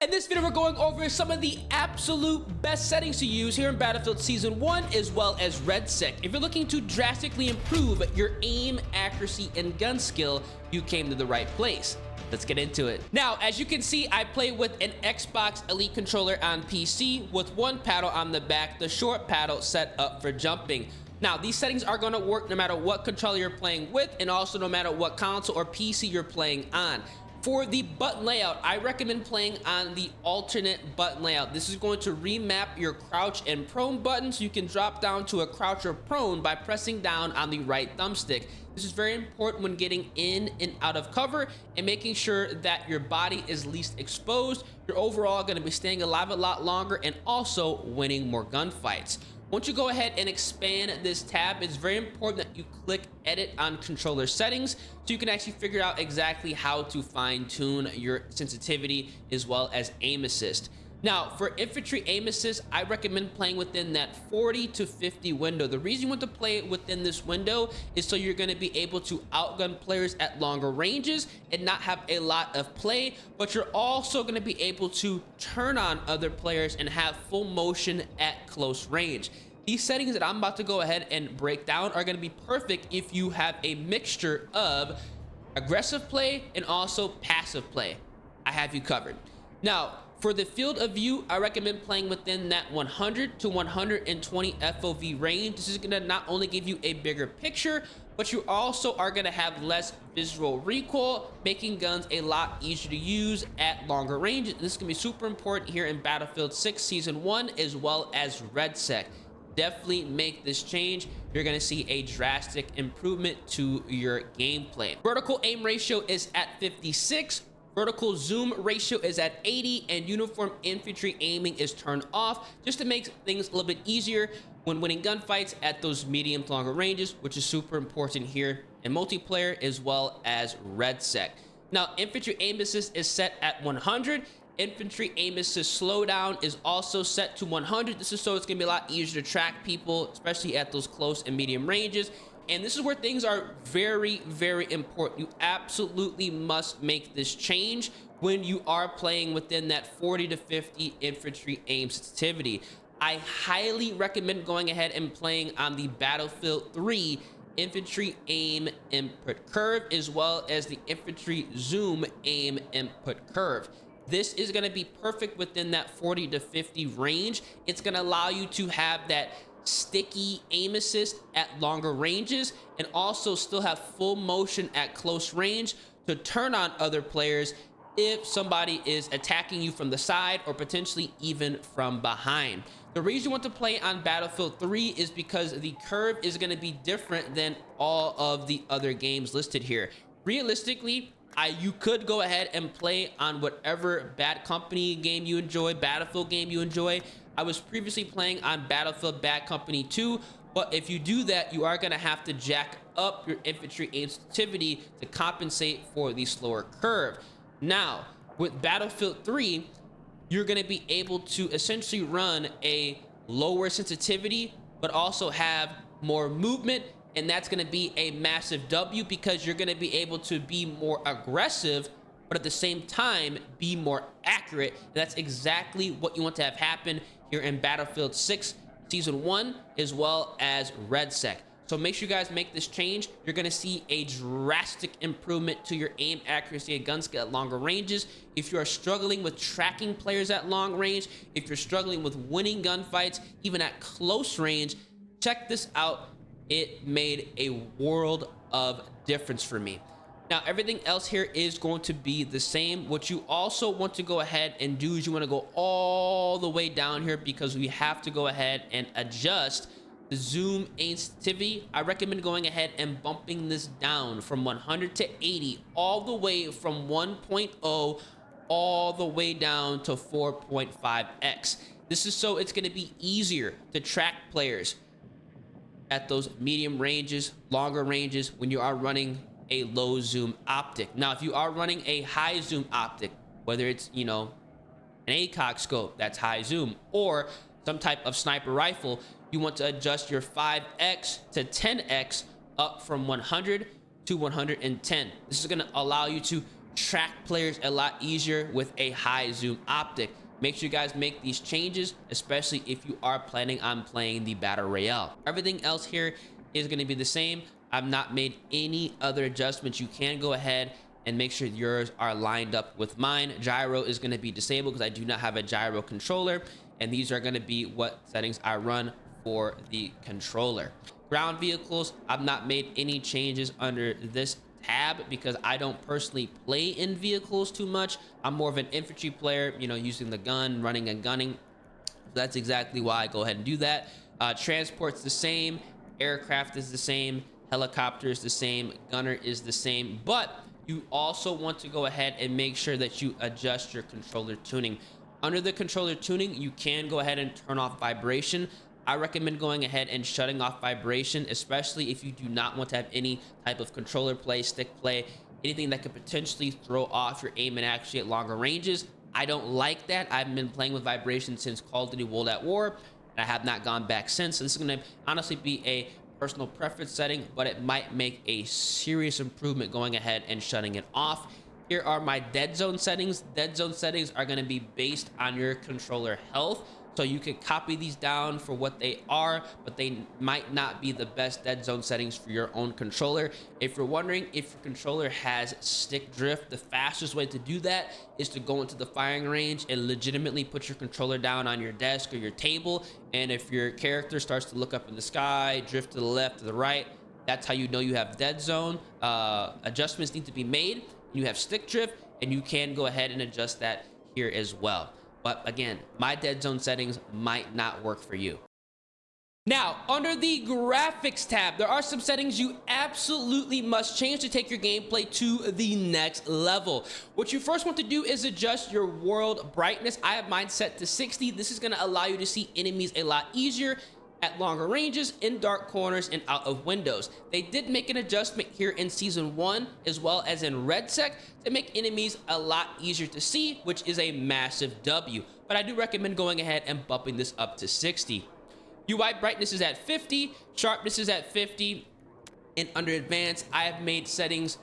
In this video, we're going over some of the absolute best settings to use here in Battlefield Season 1 as well as RedSec. If you're looking to drastically improve your aim, accuracy, and gun skill, you came to the right place. Let's get into it. Now, as you can see, I play with an Xbox Elite controller on PC with one paddle on the back, the short paddle set up for jumping. Now, these settings are going to work no matter what controller you're playing with and also no matter what console or PC you're playing on. For the button layout, I recommend playing on the alternate button layout. This is going to remap your crouch and prone buttons so you can drop down to a crouch or prone by pressing down on the right thumbstick. This is very important when getting in and out of cover and making sure that your body is least exposed. You're overall going to be staying alive a lot longer and also winning more gunfights. Once you go ahead and expand this tab, it's very important that you click edit on controller settings so you can actually figure out exactly how to fine tune your sensitivity as well as aim assist. Now, for infantry aim assist, I recommend playing within that 40 to 50 window. The reason you want to play it within this window is so you're going to be able to outgun players at longer ranges and not have a lot of play, but you're also going to be able to turn on other players and have full motion at close range. These settings that I'm about to go ahead and break down are going to be perfect if you have a mixture of aggressive play and also passive play. I have you covered. Now, for the field of view, I recommend playing within that 100 to 120 FOV range. This is going to not only give you a bigger picture, but you also are going to have less visual recoil, making guns a lot easier to use at longer ranges. This is going to be super important here in Battlefield 6 Season 1 as well as RedSec. Definitely make this change. You're going to see a drastic improvement to your gameplay. Vertical aim ratio is at 56. Vertical zoom ratio is at 80, and uniform infantry aiming is turned off just to make things a little bit easier when winning gunfights at those medium to longer ranges, which is super important here in multiplayer as well as RedSec. Now, infantry aim assist is set at 100. Infantry aim assist slowdown is also set to 100. This is so it's going to be a lot easier to track people, especially at those close and medium ranges. And this is where things are very, very important. You absolutely must make this change when you are playing within that 40 to 50 infantry aim sensitivity. I highly recommend going ahead and playing on the Battlefield 3 infantry aim input curve as well as the infantry zoom aim input curve. This is going to be perfect within that 40 to 50 range. It's going to allow you to have that sticky aim assist at longer ranges and also still have full motion at close range to turn on other players if somebody is attacking you from the side or potentially even from behind. The reason you want to play on Battlefield 3 is because the curve is going to be different than all of the other games listed here. Realistically, you could go ahead and play on whatever Bad Company game you enjoy, Battlefield game you enjoy. I was previously playing on Battlefield Bad Company 2, but if you do that, you are going to have to jack up your infantry aim sensitivity to compensate for the slower curve. Now, with Battlefield 3, you're going to be able to essentially run a lower sensitivity, but also have more movement. And that's going to be a massive W because you're going to be able to be more aggressive, but at the same time, be more accurate. And that's exactly what you want to have happen here in Battlefield 6 Season 1 as well as RedSec. So make sure you guys make this change. You're going to see a drastic improvement to your aim accuracy and gun skill at longer ranges. If you are struggling with tracking players at long range, if you're struggling with winning gunfights, even at close range, check this out. It made a world of difference for me. Now, everything else here is going to be the same. What you also want to go ahead and do is you want to go all the way down here because we have to go ahead and adjust the zoom aim sensitivity. I recommend going ahead and bumping this down from 100 to 80, all the way from 1.0 all the way down to 4.5x. This is so it's going to be easier to track players at those medium ranges, longer ranges when you are running a low zoom optic. Now, if you are running a high zoom optic, whether it's, an ACOG scope that's high zoom or some type of sniper rifle, you want to adjust your 5x to 10x up from 100 to 110. This is going to allow you to track players a lot easier with a high zoom optic. Make sure you guys make these changes, especially if you are planning on playing the Battle Royale. Everything else here is going to be the same. I've not made any other adjustments. You can go ahead and make sure yours are lined up with mine. Gyro is going to be disabled because I do not have a gyro controller, and these are going to be what settings I run for the controller. Ground vehicles, I've not made any changes under this tab because I don't personally play in vehicles too much. I'm more of an infantry player, you know, using the gun, running and gunning. That's exactly why I go ahead and do that. Transport's the same, aircraft is the same, helicopter is the same, gunner is the same, but you also want to go ahead and make sure that you adjust your controller tuning. Under the controller tuning, you can go ahead and turn off vibration. I recommend going ahead and shutting off vibration, especially if you do not want to have any type of controller play, stick play, anything that could potentially throw off your aim and accuracy at longer ranges. I don't like that. I've been playing with vibration since Call of Duty World at War, and I have not gone back since. So this is going to honestly be a personal preference setting, but it might make a serious improvement going ahead and shutting it off. Here are my dead zone settings. Dead zone settings are going to be based on your controller health. So you can copy these down for what they are, but they might not be the best dead zone settings for your own controller. If you're wondering if your controller has stick drift, the fastest way to do that is to go into the firing range and legitimately put your controller down on your desk or your table. And if your character starts to look up in the sky, drift to the left, to the right, that's how you know you have dead zone. Adjustments need to be made. You have stick drift, and you can go ahead and adjust that here as well. But again, my dead zone settings might not work for you. Now, under the graphics tab, there are some settings you absolutely must change to take your gameplay to the next level. What you first want to do is adjust your world brightness. I have mine set to 60. This is going to allow you to see enemies a lot easier at longer ranges, in dark corners, and out of windows. They did make an adjustment here in Season 1, as well as in RedSec, to make enemies a lot easier to see, which is a massive W. But I do recommend going ahead and bumping this up to 60. UI brightness is at 50, sharpness is at 50, and under advanced, I have made settings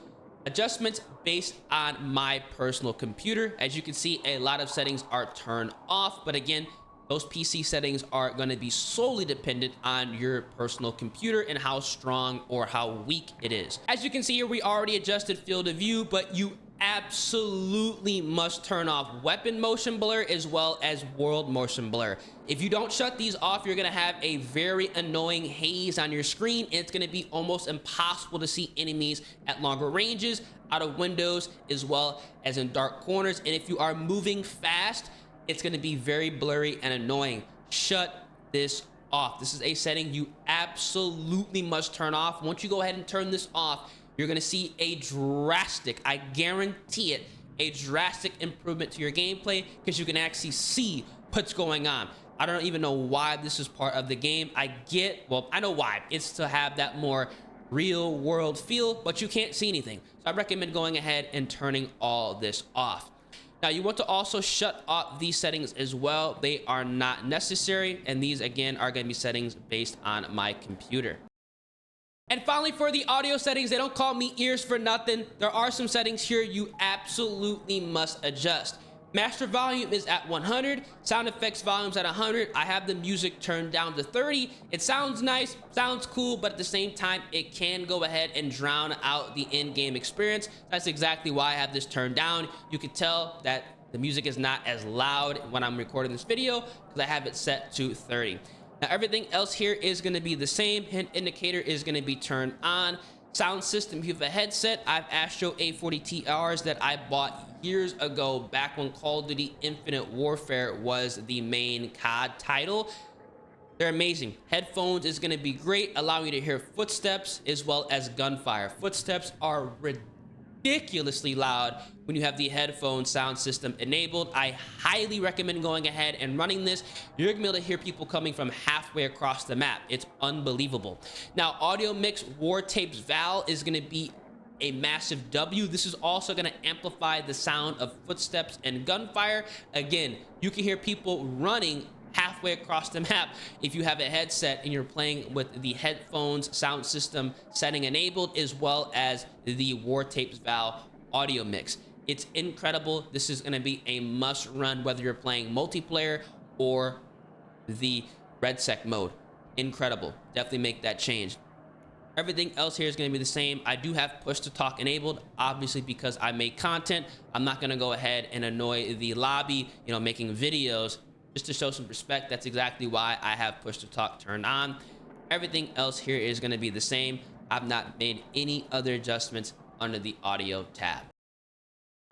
adjustments based on my personal computer. As you can see, a lot of settings are turned off, but again, those PC settings are going to be solely dependent on your personal computer and how strong or how weak it is. As you can see here, we already adjusted field of view, but you absolutely must turn off weapon motion blur as well as world motion blur. If you don't shut these off, you're going to have a very annoying haze on your screen, and it's going to be almost impossible to see enemies at longer ranges, out of windows, as well as in dark corners. And if you are moving fast, it's going to be very blurry and annoying. Shut this off. This is a setting you absolutely must turn off. Once you go ahead and turn this off, you're going to see a drastic, I guarantee it, a drastic improvement to your gameplay, because you can actually see what's going on. I don't even know why this is part of the game. I know why. It's to have that more real world feel, but you can't see anything. So I recommend going ahead and turning all this off. Now, you want to also shut off these settings as well. They are not necessary, and these, again, are going to be settings based on my computer. And finally, for the audio settings, they don't call me ears for nothing. There are some settings here you absolutely must adjust. Master volume is at 100, sound effects volume's at 100. I have the music turned down to 30. It sounds nice, sounds cool, but at the same time, it can go ahead and drown out the in-game experience. That's exactly why I have this turned down. You can tell that the music is not as loud when I'm recording this video because I have it set to 30. Now, everything else here is going to be the same. Hint indicator is going to be turned on. Sound system, if you have a headset, I have Astro A40TRs that I bought years ago, back when Call of Duty Infinite Warfare was the main COD title. They're amazing. Headphones is going to be great, allowing you to hear footsteps as well as gunfire. Footsteps are ridiculously loud when you have the headphone sound system enabled. I highly recommend going ahead and running this. You're gonna be able to hear people coming from halfway across the map. It's unbelievable. Now, audio mix War Tapes Val is gonna be a massive W. This is also gonna amplify the sound of footsteps and gunfire. Again, you can hear people running halfway across the map if you have a headset and you're playing with the headphones sound system setting enabled, as well as the War Tapes Val audio mix. It's incredible. This is going to be a must run whether you're playing multiplayer or the RedSec mode. Incredible. Definitely make that change. Everything else here is going to be the same. I do have push to talk enabled, obviously, because I make content. I'm not going to go ahead and annoy the lobby, you know, making videos. Just to show some respect, that's exactly why I have push to talk turned on. Everything else here is going to be the same. I've not made any other adjustments under the audio tab.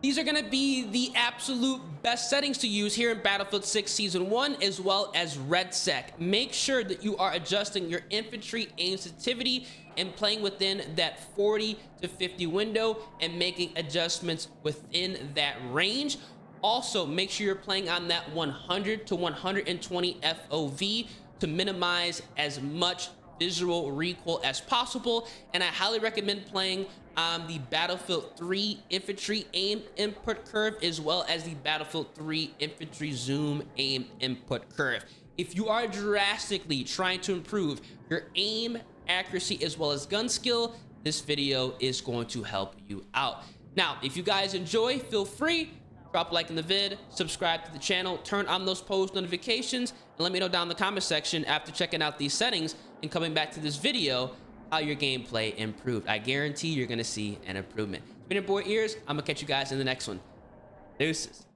These are going to be the absolute best settings to use here in Battlefield 6 Season 1, as well as RedSec. Make sure that you are adjusting your infantry aim sensitivity and playing within that 40 to 50 window and making adjustments within that range. Also, make sure you're playing on that 100 to 120 FOV to minimize as much visual recoil as possible. And I highly recommend playing on the Battlefield 3 infantry aim input curve, as well as the Battlefield 3 infantry zoom aim input curve. If you are drastically trying to improve your aim accuracy as well as gun skill, this video is going to help you out. Now, if you guys enjoy, feel free, drop a like in the vid, subscribe to the channel, turn on those post notifications, and let me know down in the comment section after checking out these settings and coming back to this video how your gameplay improved. I guarantee you're gonna see an improvement. It's been your boy Ears. I'm gonna catch you guys in the next one. Deuces.